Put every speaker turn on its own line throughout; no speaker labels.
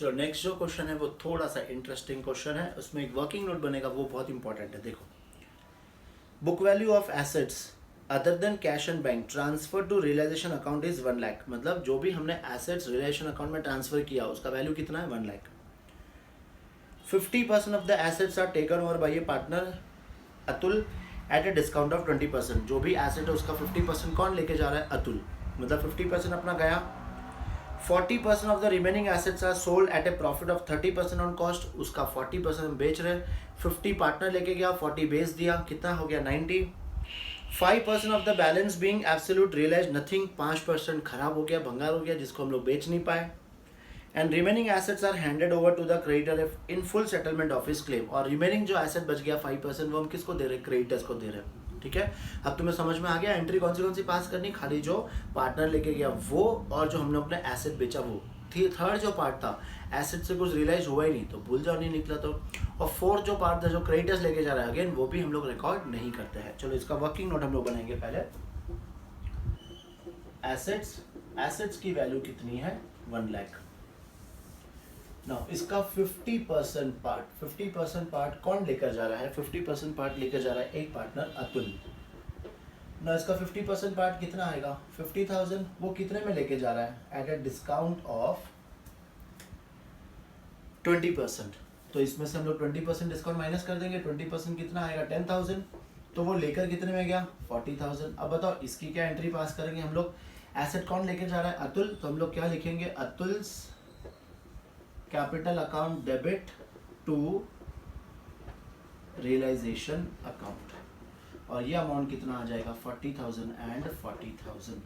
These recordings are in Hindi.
चलो नेक्स्ट जो क्वेश्चन है वो थोड़ा सा इंटरेस्टिंग क्वेश्चन है, उसमें एक वर्किंग नोट बनेगा, वो बहुत इंपॉर्टेंट है। देखो, book value of assets other than cash and bank transfer to realisation account is 1 lakh. मतलब जो भी हमने एसेट्स रियलाइजेशन अकाउंट में ट्रांसफर किया उसका वैल्यू कितना है, 1 lakh. 50% of the assets are taken over by a partner Atul at a discount of 20%। जो भी एसेट है उसका 50% कौन लेके जा रहा है, अतुल। मतलब 50% अपना गया। 40% of the remaining assets are sold at a profit of 30% on cost. उसका 40% हम बेच रहे हैं। 50 पार्टनर लेके गया, 40 बेच दिया, कितना हो गया, 90। 5% of the balance being absolute realise nothing. 5% खराब हो गया, भंगार हो गया, जिसको हम लोग बेच नहीं पाए। And remaining assets are handed over to the creditor in full settlement of his claim. और रिमेनिंग जो एसेट बच गया 5%, वो हम किसको दे रहे हैं, क्रेडिटर्स को दे रहे हैं। ठीक है, अब तुम्हें समझ में आ गया एंट्री कौन सी पास करनी, खाली जो पार्टनर लेके गया वो और जो हमने अपने एसेट बेचा वो। थर्ड जो पार्ट था, एसेट से कुछ रियलाइज हुआ ही नहीं तो भूल जाओ, नहीं निकला तो। और फोर्थ जो पार्ट था जो क्रेडिटर्स लेके जा रहा है अगेन, वो भी हम लोग रिकॉर्ड नहीं करते हैं। चलो इसका वर्किंग नोट हम लोग बनाएंगे पहले। एसेट्स की वैल्यू कितनी है, 1 लाख। ना इसका 50% पार्ट कौन लेकर जा रहा है, 50% पार्ट लेकर जा रहा है एक पार्टनर अतुल। ना इसका 50% पार्ट कितना आएगा, 50,000। वो कितने में लेके जा रहा है, एट ए डिस्काउंट ऑफ 20%। तो इसमें से हम लोग 20% डिस्काउंट माइनस कर देंगे। 20% कितना आएगा, 10,000। तो वो लेकर कितने में गया, 40,000। अब बताओ इसकी क्या एंट्री पास करेंगे हम लोग। एसेट कौन लेके जा रहा है, अतुल। तो हम लोग क्या लिखेंगे, Atul's capital account debit to realisation account. और ये अमाउंट कितना आ जाएगा, 40,000 एंड 40,000।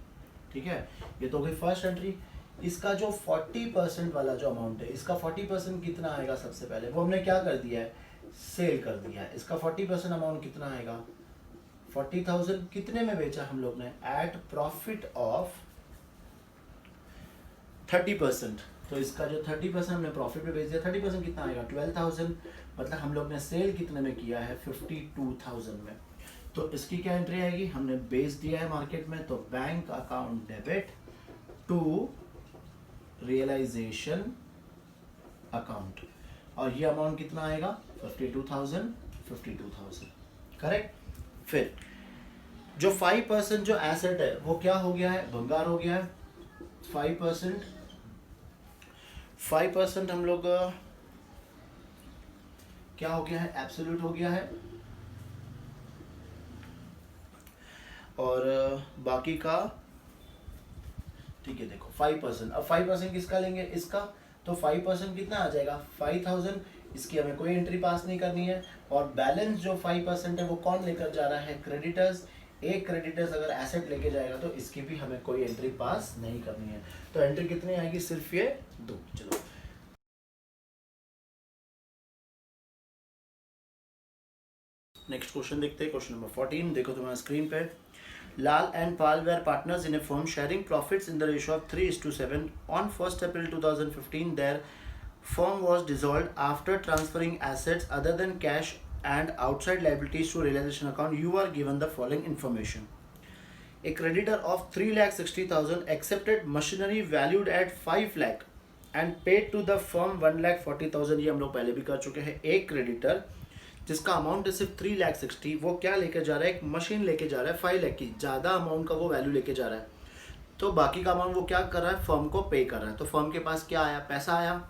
ठीक है, ये तो गई फर्स्ट एंट्री। इसका जो 40% वाला जो अमाउंट है, इसका 40% कितना आएगा, सबसे पहले वो हमने क्या कर दिया है, सेल कर दिया है। इसका 40% अमाउंट कितना आएगा, 40,000। कितने में बेचा हम लोग ने, एट प्रॉफिट ऑफ 30%। तो इसका जो 30% हमने प्रॉफिट में बेच दिया, 30% कितना आएगा, 12,000। मतलब हम लोग ने सेल कितने में किया है, 52,000 में। तो इसकी क्या एंट्री आएगी, हमने बेच दिया है मार्केट में, तो bank account debit to realisation account. और ये अमाउंट कितना आएगा, 52,000। करेक्ट। फिर जो 5% जो एसेट है वो क्या हो गया है, भंगार हो गया है। 5% हम लोग क्या हो गया है, एब्सोल्यूट हो गया है। और बाकी का ठीक है, देखो 5%। अब 5% किसका लेंगे, इसका। तो 5% कितना आ जाएगा, 5,000। इसकी हमें कोई एंट्री पास नहीं करनी है। और बैलेंस जो 5% है वो कौन लेकर जा रहा है, क्रेडिटर्स। एक क्रेडिटर्स अगर एसेट लेके जाएगा तो इसकी भी हमें कोई एंट्री पास नहीं करनी है। तो एंट्री कितनी आएगी, सिर्फ ये 2। चलो नेक्स्ट क्वेश्चन देखते हैं, क्वेश्चन नंबर 14। देखो तुम्हारा स्क्रीन पे, Lal and Pal were partners in a firm sharing profits in the ratio of 3:7. On 1st April 2015, their firm was dissolved. After transferring assets other than cash and outside liabilities to realization account, you are given the following information. A creditor of 3,60,000 accepted machinery valued at 5 lakh and paid to the firm 1,40,000। ये हम लोग पहले भी कर चुके हैं। एक क्रेडिटर जिसका अमाउंट है सिर्फ 3,60,000, वो क्या लेकर जा रहा है, एक मशीन लेके जा रहा है 5 लाख की। ज़्यादा अमाउंट का वो वैल्यू लेके जा रहा है। तो बाकी का अमाउंट वो क्या कर रहा है, फर्म को पे कर रहा है। तो फर्म के पास क्या आया, पैसा आया।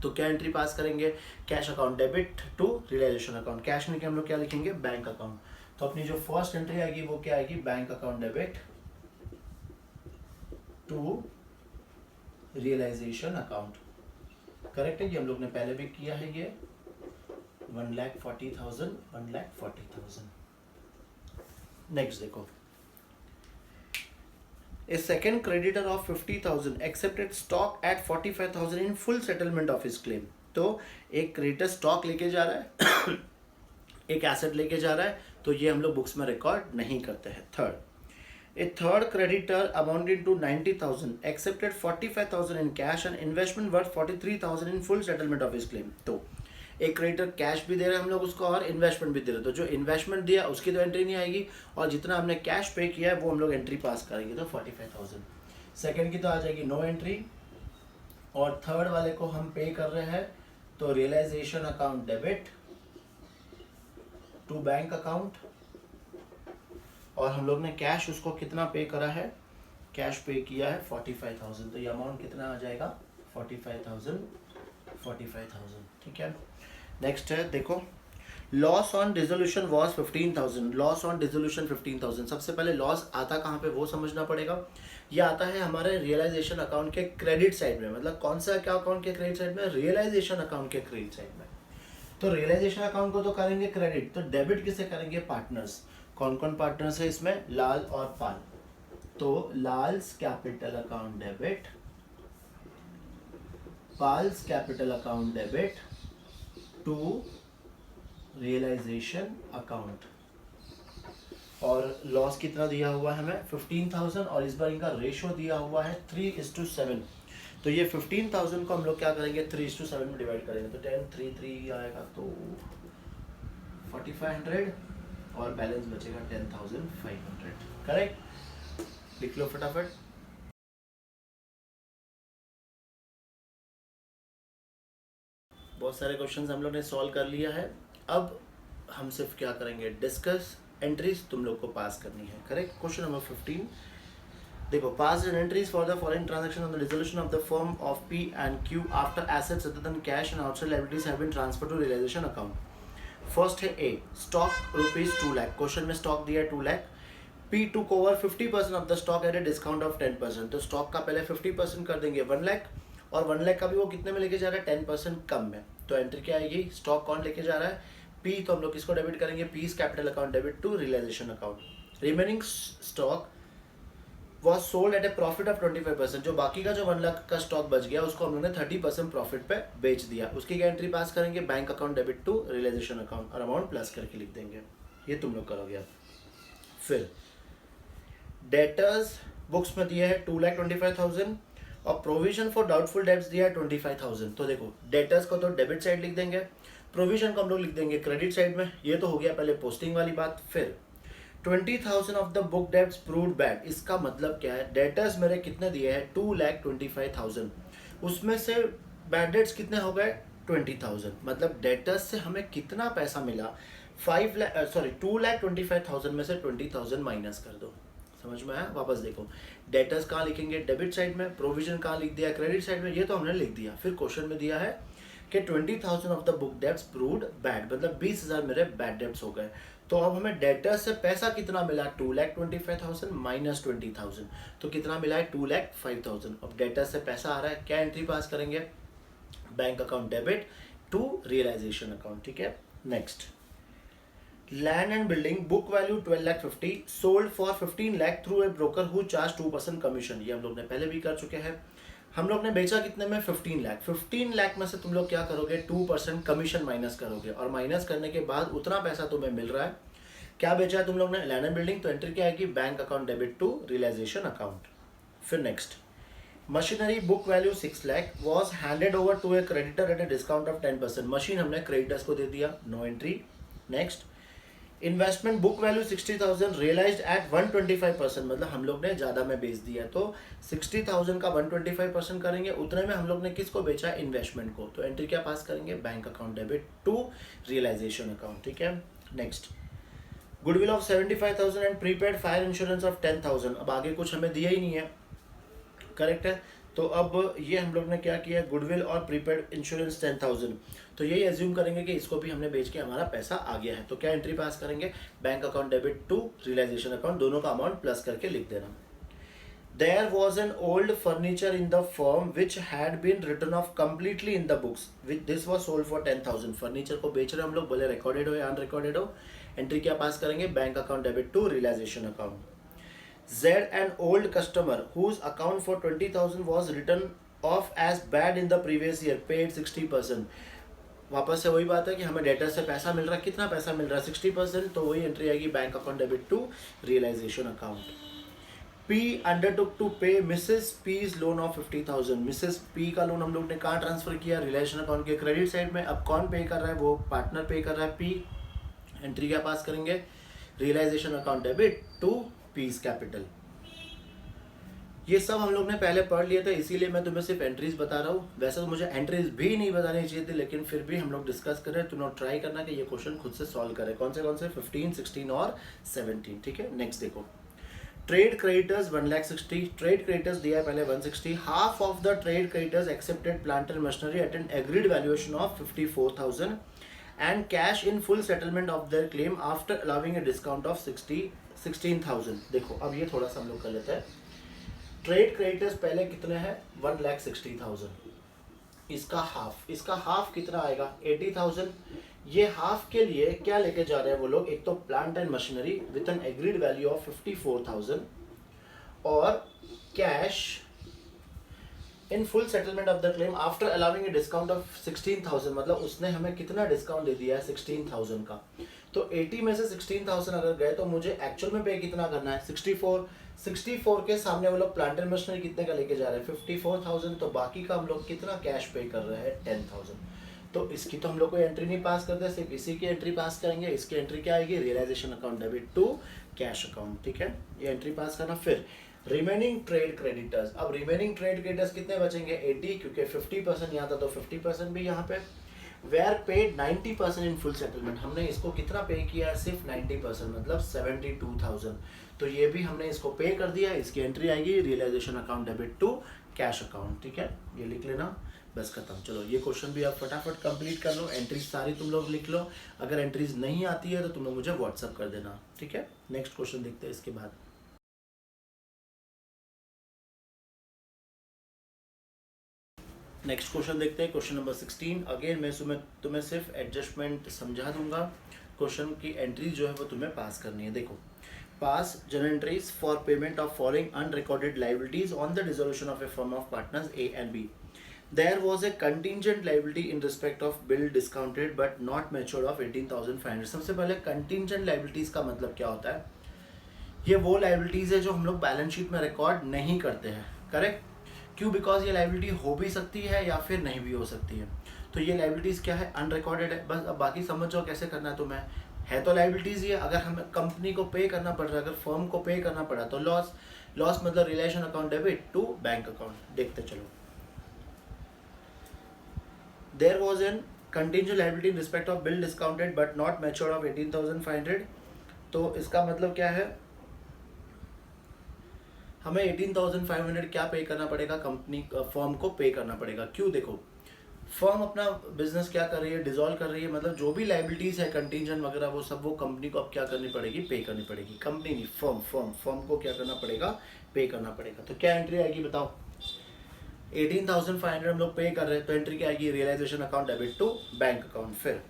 तो क्या एंट्री पास करेंगे, cash account debit to realisation account. Cash में हम लोग क्या लिखेंगे, बैंक अकाउंट। तो अपनी जो फर्स्ट एंट्री आएगी वो क्या आएगी, bank account debit to realisation account. Correct है, ये हम लोग ने पहले भी किया है। ये 1,40,000। नेक्स्ट देखो, A second creditor of 50,000 accepted stock at 45,000 in full settlement of his claim। तो एक क्रेडिटर स्टॉक लेके जा रहा है एक एसेट लेके जा रहा है, तो ये हम लोग बुक्स में रिकॉर्ड नहीं करते हैं। Third, A third creditor amounting to 90,000 accepted 45,000 in cash and investment worth 43,000 in full settlement of his claim। तो एक क्रेडिटर कैश भी दे रहे हैं हम लोग उसको और इन्वेस्टमेंट भी दे रहे हैं। तो जो इन्वेस्टमेंट दिया उसकी तो एंट्री नहीं आएगी, और जितना हमने कैश पे किया है वो हम लोग एंट्री पास करेंगे। तो 45,000। सेकंड की तो आ जाएगी नो एंट्री। और थर्ड वाले को हम पे कर रहे हैं, तो realisation account debit to bank account, और हम लोग ने कैश उसको कितना पे करा है, कैश पे किया है 45,000, तो ये अमाउंट कितना आ जाएगा 45,000, ठीक है। नेक्स्ट है देखो, loss on dissolution was 15,000, loss on dissolution 15,000। सबसे पहले लॉस आता कहाँ पे वो समझना पड़ेगा। ये आता है हमारे रियलाइजेशन अकाउंट के क्रेडिट साइड में, मतलब कौन सा क्या अकाउंट के क्रेडिट साइड में, रियलाइजेशन अकाउंट के क्रेडिट साइड में। तो रियलाइजेशन अकाउंट को तो करेंगे क्रेडिट, तो डेबिट किसे करेंगे, पार्टनर्स। कौन कौन पार्टनर्स है इसमें, लाल और पाल। तो Lal's capital account debit, Pal's capital account debit to realisation account. और लॉस कितना दिया हुआ है हमें 15,000, और इस बार इनका रेशो दिया हुआ है 3:7। तो ये 15,000 को हम लोग क्या करेंगे 3:7 में डिवाइड करेंगे, तो 10 3 3 आएगा तो 4500, और बैलेंस बचेगा 10,500। करेक्ट, लिख लो फटाफट। बहुत सारे क्वेश्चंस हम लोग ने सॉल्व कर लिया है। अब हम सिर्फ क्या करेंगे, डिस्कस एंट्रीज तुम लोग को पास करनी है। करेक्ट, क्वेश्चन नंबर 15 देखो, pass and entries for the following transaction on the dissolution of the firm of P and Q after assets other than cash and outside liabilities have been transferred to realisation account. First है ए, स्टॉक ₹2 लाख, क्वेश्चन में स्टॉक दिया है 2 lakh. P took over 50% of the stock at a discount of 10%, तो स्टॉक का पहले 50% कर देंगे 1 लाख, और 1 लाख का भी वो कितने में लेके जा रहा है 10% कम में। तो एंट्री क्या आएगी, स्टॉक कौन लेके जा रहा है, P, तो हम लोग किसको डेबिट करेंगे, P's capital account debit to realisation account. Remaining stock was sold at a profit of 25%, जो बाकी का जो 1 लाख का स्टॉक बच गया उसको हम लोग ने 30% प्रॉफिट पे बेच दिया। उसकी क्या एंट्री पास करेंगे, bank account debit to realisation account, और अमाउंट प्लस करके लिख देंगे। ये तुम लोग करोगे। फिर डेटर्स बुक्स में दिया है 2,25,000, और प्रोविजन फॉर डाउटफुल डेब्ट्स दिया है 25,000। तो देखो, डेटर्स को तो डेबिट साइड लिख देंगे, प्रोविजन को हम लोग लिख देंगे क्रेडिट साइड में। ये तो हो गया पहले पोस्टिंग वाली बात। फिर 20,000 of the book debts proved bad, इसका मतलब क्या है, डेटर्स मेरे कितने दिए हैं 2,25,000, उसमें से बैड डेट्स कितने हो गए 20,000, मतलब डेटर्स से हमें कितना पैसा मिला 2,25,000 में से 20,000 माइनस कर दो। समझ में आया, वापस देखो, डेटर्स कहाँ लिखेंगे, डेबिट साइड में, प्रोविजन कहाँ लिख दिया, क्रेडिट साइड में, ये तो हमने लिख दिया। फिर क्वेश्चन में दिया है कि 20,000 of the book debts proved bad, मतलब 20,000 मेरे बैड डेब्ट्स हो गए। तो अब हमें डेटर्स से पैसा कितना मिला 2,25,000 माइनस 20,000, तो कितना मिला है 2,05,000। अब डेटर्स से पैसा आ रहा है, क्या एंट्री पास करेंगे, bank account debit to realisation account, ठीक है। Next, land and building book value 12,50,000 sold for 15 lakh through a broker who charge 2% commission. ये हम लोग ने पहले भी कर चुके हैं। हम लोग ने बेचा कितने में 15 लाख। 15 लाख में से तुम लोग क्या करोगे 2% कमीशन माइनस करोगे, और माइनस करने के बाद उतना पैसा तुम्हें मिल रहा है। क्या बेचा है तुम लोग ने, लैंड एंड बिल्डिंग, तो एंट्री क्या आएगी, bank account debit to realisation account. फिर next, machinery book value 6 lakh was handed over to a creditor at a discount of 10%, machine हमने क्रेडिटर्स को दे दिया, no entry. Next, investment book value 60,000 realised at 125%, मतलब हम लोग ने ज़्यादा में बेच दिया, तो 60,000 का 125% करेंगे, उतने में हम लोग ने किसको बेचा, इन्वेस्टमेंट को। तो एंट्री क्या पास करेंगे, bank account debit to realisation account, ठीक है। Next, goodwill of 75,000 and prepaid fire insurance of 10,000, अब आगे कुछ हमें दिया ही नहीं है, करेक्ट है। तो अब ये हम लोग ने क्या किया, गुडविल और प्रीपेड इंश्योरेंस 10,000, तो यही एज्यूम करेंगे कि इसको भी हमने बेच के हमारा पैसा आ गया है। तो क्या एंट्री पास करेंगे, bank account debit to realisation account, दोनों का अमाउंट प्लस करके लिख देना। There was an old furniture in the firm which had been written off completely in the books which this was sold for 10,000, furniture को बेच रहे हम लोग, बोले रिकॉर्डेड हो या अनरिकॉर्डेड हो। एंट्री क्या पास करेंगे, bank account debit to realisation account. Z, an old customer whose account for 20,000 was written off as bad in the previous year, paid 60%। वापस से वही बात है कि हमें डेटर से पैसा मिल रहा है, कितना पैसा मिल रहा है 60%, तो वही एंट्री आएगी bank account debit to realisation account. P undertook to pay Mrs. P's loan of 50,000, Mrs P का लोन हम लोग ने कहाँ ट्रांसफर किया, रिलेशन अकाउंट के क्रेडिट साइड में। अब कौन पे कर रहा है, वो पार्टनर पे कर रहा है P, एंट्री क्या पास करेंगे, realisation account debit to P's capital. ये सब हम लोग ने पहले पढ़ लिया था, इसीलिए मैं तुम्हें सिर्फ एंट्रीज बता रहा हूँ। वैसे तो मुझे एंट्रीज भी नहीं बतानी चाहिए थी, लेकिन फिर भी हम लोग डिस्कस कर रहे हैं। तुम लोग ट्राई करना कि ये क्वेश्चन खुद से सॉल्व करें। कौन से 15, 16 और 17। ठीक है, नेक्स्ट देखो। ट्रेड क्रेडिटर्स 1,60,000, ट्रेड क्रेडिटर्स दिया है पहले 160, half of the trade creditors accepted plant and machinery at N agreed valuation of 54,000 and cash in full settlement of their claim after allowing A discount of 16,000। देखो अब ये थोड़ा सा हम लोग कर लेते हैं। ट्रेड क्रेडिटर्स पहले कितने हैं? 1,60,000। इसका हाफ कितना आएगा? 80,000। ये हाफ के लिए क्या लेके जा रहे हैं वो लोग? एक तो plant and machinery with an agreed value of 54,000 और cash in full settlement of the claim after allowing A discount of 16,000। मतलब उसने हमें कितना डिस्काउंट दे दिया है? 16,000 का। तो 80 में से 16,000 अगर गए तो मुझे एक्चुअल में पे कितना करना है? 64 के सामने वो लोग प्लांट एंड मशीनरी कितने का लेके जा रहे हैं? 54,000। तो बाकी का हम लोग कितना कैश पे कर रहे हैं? 10,000। तो इसकी तो हम लोग कोई एंट्री नहीं पास करते, सिर्फ इसी की एंट्री पास करेंगे। इसकी एंट्री क्या आएगी? Realisation account debit to cash account. ठीक है, ये एंट्री पास करना। फिर रिमेनिंग ट्रेड क्रेडिटर्स, अब रिमेनिंग ट्रेड क्रेडिटर्स कितने बचेंगे? 80, क्योंकि 50% यहाँ था तो 50% भी यहाँ पे। Were paid 90% in full settlement, हमने इसको कितना पे किया है? सिर्फ 90%, मतलब 72,000। तो ये भी हमने इसको पे कर दिया। इसकी एंट्री आएगी realisation account debit to cash account. ठीक है, ये लिख लेना, बस खत्म। चलो ये क्वेश्चन भी आप फटाफट कंप्लीट कर लो। एंट्रीज सारी तुम लोग लिख लो। अगर एंट्रीज नहीं आती है तो तुम लोग मुझे व्हाट्सअप कर देना। ठीक है, नेक्स्ट क्वेश्चन देखते हैं इसके बाद। नेक्स्ट क्वेश्चन देखते हैं, क्वेश्चन नंबर 16। अगेन मैं तुम्हें सिर्फ एडजस्टमेंट समझा दूंगा। क्वेश्चन की एंट्री जो है वो तुम्हें पास करनी है। देखो, pass general entries for payment of following unrecorded liabilities on the dissolution of a firm of partners A and B. There was a contingent liability in respect of bill discounted but not matured of 18,500। सबसे पहले contingent liabilities का मतलब क्या होता है? ये वो liabilities है जो हम लोग बैलेंस शीट में रिकॉर्ड नहीं करते हैं। करेक्ट? क्यों? बिकॉज ये लाइबिलिटी हो भी सकती है या फिर नहीं भी हो सकती है। तो ये लाइबिलिटीज क्या है? अनरिकॉर्डेड है। बस अब बाकी समझ जाओ कैसे करना है तुम्हें। है तो लाइबिलिटीज ये, अगर हमें कंपनी को पे करना पड़ रहा है, अगर फर्म को पे करना पड़ा तो लॉस मतलब realisation account debit to bank account. देखते चलो। There was an contingent liability in respect of bill discounted but not matured of 18,500। तो इसका मतलब क्या है? हमें 18,500 क्या पे करना पड़ेगा? कंपनी फर्म को पे करना पड़ेगा। क्यों? देखो, फर्म अपना बिजनेस क्या कर रही है? डिसॉल्व कर रही है। मतलब जो भी लाइबिलिटीज है कंटीजेंट वगैरह वो सब वो कंपनी को अब क्या करनी पड़ेगी? पे करनी पड़ेगी। कंपनी नहीं, फर्म को क्या करना पड़ेगा? पे करना पड़ेगा। तो क्या एंट्री आएगी बताओ? 18,500 हम लोग पे कर रहे हैं, तो एंट्री क्या आएगी? Realisation account debit to bank account. फिर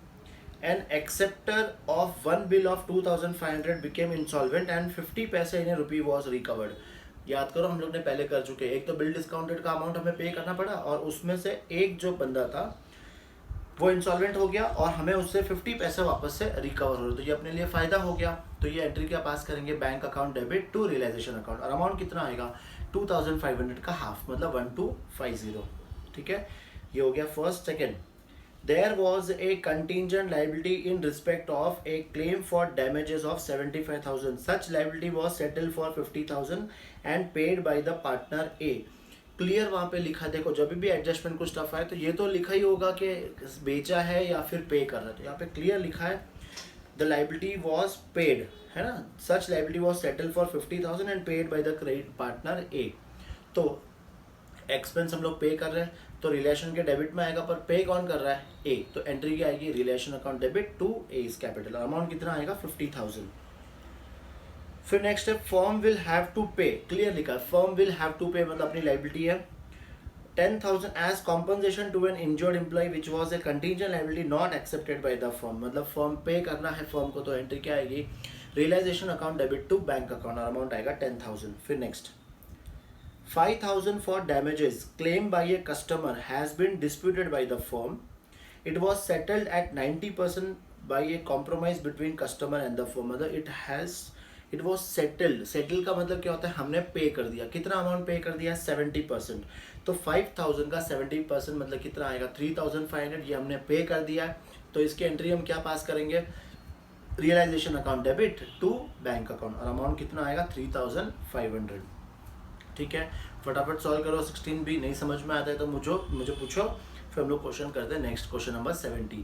an acceptor of one bill of 2,500 became insolvent and 50 paise in rupee was recovered. याद करो, हम लोग ने पहले कर चुके। एक तो बिल डिस्काउंटेड का अमाउंट हमें पे करना पड़ा और उसमें से एक जो बंदा था वो इंसॉल्वेंट हो गया और हमें उससे 50 पैसे वापस से रिकवर हो रहे। तो ये अपने लिए फ़ायदा हो गया। तो ये एंट्री क्या पास करेंगे? Bank account debit to realisation account. और अमाउंट कितना आएगा? 2,500 का हाफ, मतलब 1,250। ठीक है, ये हो गया first. Second, there was a contingent liability in respect of a claim for damages of 75,000। Such liability was settle for 50,000 and paid by the partner A. Clear वहाँ पे लिखा। देखो, जब भी एडजस्टमेंट कुछ स्टफ आए तो ये तो लिखा ही होगा कि बेचा है या फिर पे कर रहा है। तो यहाँ पे क्लियर लिखा है द लाइबिलिटी वॉज पेड, है ना? Such liability was settle for 50,000 and paid by the credit partner A. तो एक्सपेंस हम लोग पे कर रहे हैं तो रिलेशन के डेबिट में आएगा, पर पे कौन कर रहा है? ए। तो एंट्री क्या आएगी? Realisation account debit to A's capital. Amount कितना आएगा? 50,000। फिर नेक्स्ट है firm will have to pay. Clear लिखा है, फर्म विल हैव टू पे मतलब अपनी लाइबिलिटी है 10,000 as compensation to an injured employ which was a contingent liability not accepted by the firm. मतलब फर्म पे करना है फर्म को, तो एंट्री क्या आएगी? Realisation account debit to bank account और अमाउंट आएगा 10,000। फिर next 5,000 for damages claim by a customer has been disputed by the firm. It was settled at 90% by a compromise between customer and the firm. मतलब इट वॉज सेटल्ड। सेटल का मतलब क्या होता है? हमने पे कर दिया। कितना अमाउंट पे कर दिया? 70%। तो 5,000 का 70% मतलब कितना आएगा? 3,500। ये हमने पे कर दिया है, तो इसकी एंट्री हम क्या पास करेंगे? Realisation account debit to bank account और अमाउंट कितना आएगा? 3,500। ठीक है, फटाफट सॉल्व करो। 16 भी नहीं समझ में आता है तो मुझे पूछो, फिर हम लोग क्वेश्चन करते हैं next. Question number 17।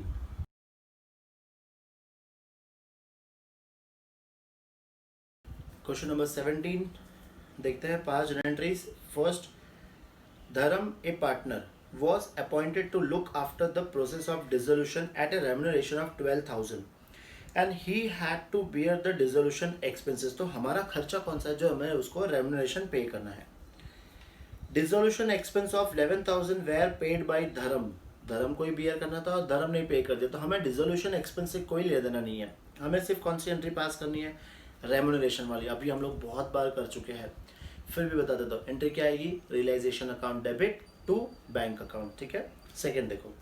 Question number 17 देखते हैं। 5 एंट्रीज। फर्स्ट, धर्म ए partner was appointed to look after the process of dissolution at a remuneration of 12,000 and he had to bear the dissolution expenses। तो हमारा खर्चा कौन सा है जो हमें उसको रेम्यूनरेशन पे करना है। Dissolution expense of 11,000 were paid by Dharam. Dharam को ही बियर करना था और धर्म नहीं पे कर दिया, तो हमें डिसोल्यूशन एक्सपेंस से कोई ले देना नहीं है। हमें सिर्फ कौन सी एंट्री पास करनी है, रेम्यूनरेशन वाली। अभी हम लोग बहुत बार कर चुके हैं, फिर भी बता देता हूँ। एंट्री क्या आएगी, realisation account debit to bank account. ठीक है, सेकेंड देखो,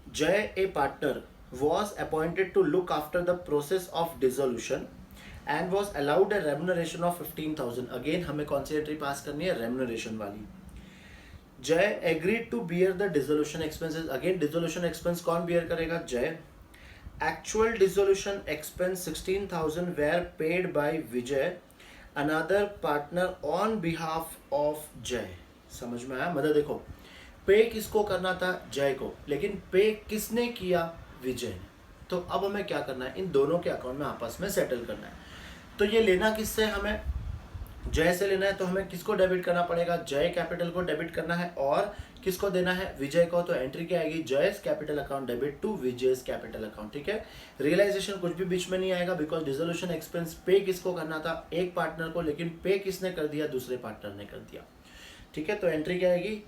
Jay a partner was appointed to look after the process of dissolution and was allowed a remuneration of 15,000। Again हमें कौन सी एंट्री पास करनी है, रेम्यूनरेशन वाली। Jay agreed to bear the dissolution expenses. Again dissolution expense कौन बियर करेगा, Jay. Actual dissolution expense 16,000 were paid by Vijay another partner on behalf of Jay. समझ में आया, मतलब देखो पे किसको करना था, जय को, लेकिन पे किसने किया, विजय ने। तो अब हमें क्या करना है, इन दोनों के अकाउंट में आपस में सेटल करना है। तो ये लेना किससे, हमें जय से लेना है, तो हमें किसको डेबिट करना पड़ेगा, जय कैपिटल को डेबिट करना है, और किसको देना है, विजय को। तो एंट्री क्या आएगी, Jaya's capital account debit to Vijay's capital account. ठीक है, रियलाइजेशन कुछ भी बीच में नहीं आएगा, बिकॉज डिसोल्यूशन एक्सपेंस पे किसको करना था, एक पार्टनर को, लेकिन पे किसने कर दिया, दूसरे पार्टनर ने कर दिया। ठीक है, तो एंट्री क्या आएगी,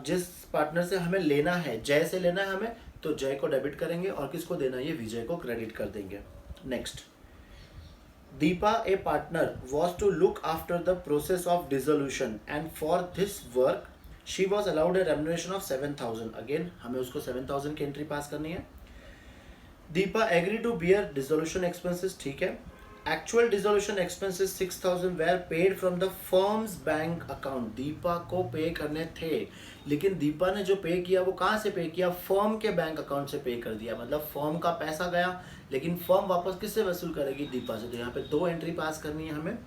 जिस पार्टनर से हमें लेना है, जय से लेना है हमें, तो जय को डेबिट करेंगे, और किसको देना है, ये विजय को क्रेडिट कर देंगे। Next, Deepa a partner was to look after the process of dissolution and for this work she was allowed a remuneration of 7,000। Again हमें उसको 7,000 की एंट्री पास करनी है। Deepa agree to bear dissolution expenses. ठीक है, actual dissolution expenses 6,000 were paid from the firm's bank account. Deepa को पे करने थे, लेकिन दीपा ने जो पे किया वो कहाँ से पे किया, फर्म के बैंक अकाउंट से पे कर दिया। मतलब फर्म का पैसा गया, लेकिन फर्म वापस किससे वसूल करेगी, दीपा से। तो यहाँ पे 2 एंट्री पास करनी है हमें।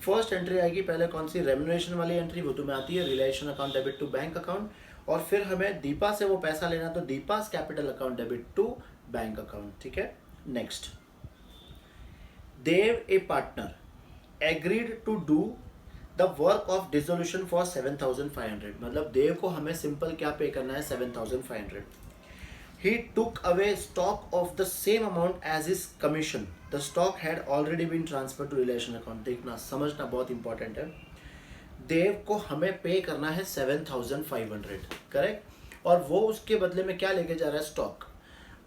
फर्स्ट एंट्री आएगी पहले कौन सी, रेम्यूनरेशन वाली एंट्री, वो तुम्हें आती है, realisation account debit to bank account. और फिर हमें दीपा से वो पैसा लेना, तो Deepa's capital account debit to bank account. ठीक है, next, Dev A partner agreed to do the work of dissolution for 7,500। मतलब देव को हमें सिंपल क्या पे करना है, 7,500। He took away stock of the same amount as his commission. The stock had already been transferred to relation account। देखना समझना बहुत इंपॉर्टेंट है। देव को हमें पे करना है 7,500, करेक्ट, और वो उसके बदले में क्या लेके जा रहा है, स्टॉक।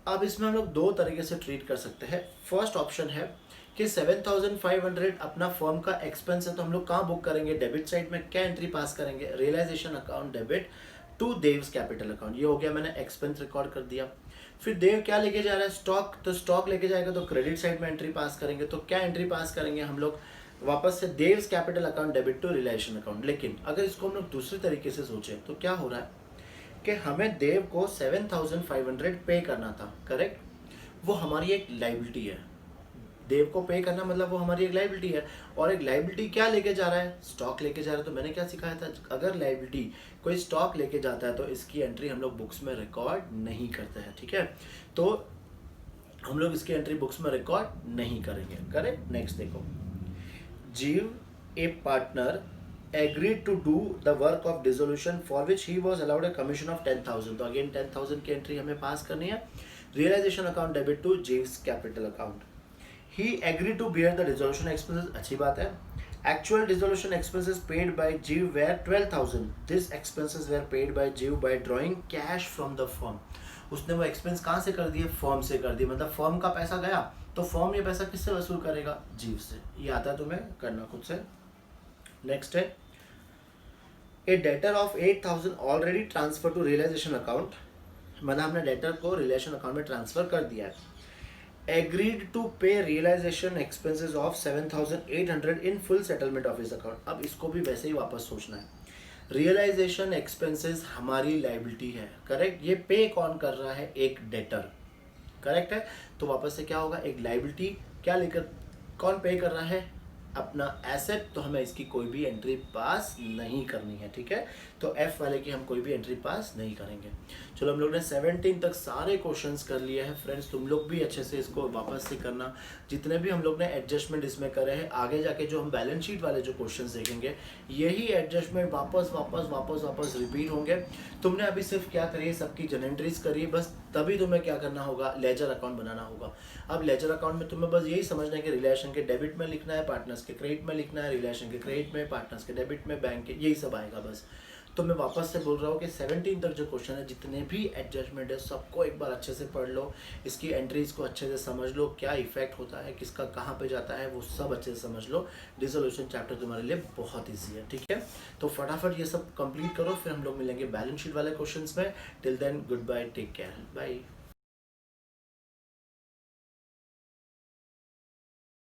अब इसमें हम लोग 2 तरीके से ट्रीट कर सकते हैं। फर्स्ट ऑप्शन है कि 7,500 अपना फर्म का एक्सपेंस है, तो हम लोग कहाँ बुक करेंगे, डेबिट साइड में। क्या एंट्री पास करेंगे, realisation account debit to Dev's capital account. ये हो गया, मैंने एक्सपेंस रिकॉर्ड कर दिया। फिर देव क्या लेके जा रहा है, स्टॉक, तो स्टॉक लेके जाएगा, तो क्रेडिट साइड में एंट्री पास करेंगे। तो क्या एंट्री पास करेंगे हम लोग, वापस से Dev's capital account debit to realisation account. लेकिन अगर इसको हम लोग दूसरे तरीके से सोचें तो क्या हो रहा है कि हमें देव को 7,500 पे करना था, करेक्ट, वो हमारी एक लाइबिलिटी है। देव को पे करना मतलब वो हमारी एक लाइबिलिटी है, और एक लाइबिलिटी क्या लेके जा रहा है, स्टॉक लेके जा रहा है। तो मैंने क्या सिखाया था, अगर लाइबिलिटी कोई स्टॉक लेके जाता है तो इसकी एंट्री हम लोग बुक्स में रिकॉर्ड नहीं करते हैं। ठीक है, तो हम लोग इसकी एंट्री बुक्स में रिकॉर्ड नहीं करेंगे, करेक्ट। नेक्स्ट देखो, Jeev A partner agreed to do the work of dissolution for which he was allowed a commission of 10,000। तो अगेन 10,000 की एंट्री हमें पास करनी है। Realisation account debit to Jeev's capital account. He agreed to bear the dissolution expenses। अच्छी बात है। Actual dissolution expenses paid by Jeev were 12,000। These expenses were paid by Jeev by drawing cash from the firm। उसने वो एक्सपेंस कहाँ से कर दिए, फर्म से कर दिए। मतलब फर्म का पैसा गया, तो फर्म ये पैसा किससे वसूल करेगा, जीव से। ये आता है तुम्हें करना खुद से। नेक्स्ट है, a debtor of 8,000 already transfer to realisation account. मतलब हमने डेटर को रिलेशन अकाउंट में ट्रांसफर कर दिया है। agreed to pay realization expenses of 7,800 in full settlement of his account। अब इसको भी वैसे ही वापस सोचना है। रियलाइजेशन एक्सपेंसेस हमारी लाइबिलिटी है, करेक्ट, ये पे कौन कर रहा है, एक डेटर, करेक्ट है। तो वापस से क्या होगा, एक लाइबिलिटी क्या लेकर कौन पे कर रहा है, अपना एसेट, तो हमें इसकी कोई भी एंट्री पास नहीं करनी है, ठीक है। तो एफ वाले की हम कोई भी एंट्री पास नहीं करेंगे। चलो हम लोग ने 17 तक सारे क्वेश्चंस कर लिए हैं फ्रेंड्स, तुम लोग भी अच्छे से इसको वापस से करना। जितने भी हम लोग ने एडजस्टमेंट इसमें करे हैं, आगे जाके जो हम बैलेंस शीट वाले जो क्वेश्चंस देखेंगे, यही एडजस्टमेंट वापस वापस वापस वापस रिपीट होंगे। तुमने अभी सिर्फ क्या करी है, सबकी जनरेंट्रीज करी, बस तभी तुम्हें क्या करना होगा, लेजर अकाउंट बनाना होगा। अब लेजर अकाउंट में तुम्हें बस यही समझना है कि रिलेशन के डेबिट में लिखना है, पार्टनर्स के क्रेडिट में लिखना है, रिलेशन के क्रेडिट में, पार्टनर्स के डेबिट में, बैंक के, यही सब आएगा बस। तो मैं वापस से बोल रहा हूँ कि 17 तक जो क्वेश्चन है, जितने भी एडजस्टमेंट है, सबको एक बार अच्छे से पढ़ लो, इसकी एंट्रीज को अच्छे से समझ लो, क्या इफेक्ट होता है, किसका कहाँ पे जाता है, वो सब अच्छे से समझ लो। डिसोल्यूशन चैप्टर तुम्हारे लिए बहुत ईजी है, ठीक है। तो फटाफट ये सब कंप्लीट करो, फिर हम लोग मिलेंगे बैलेंस शीट वाले क्वेश्चंस में। Till then goodbye, take care, bye.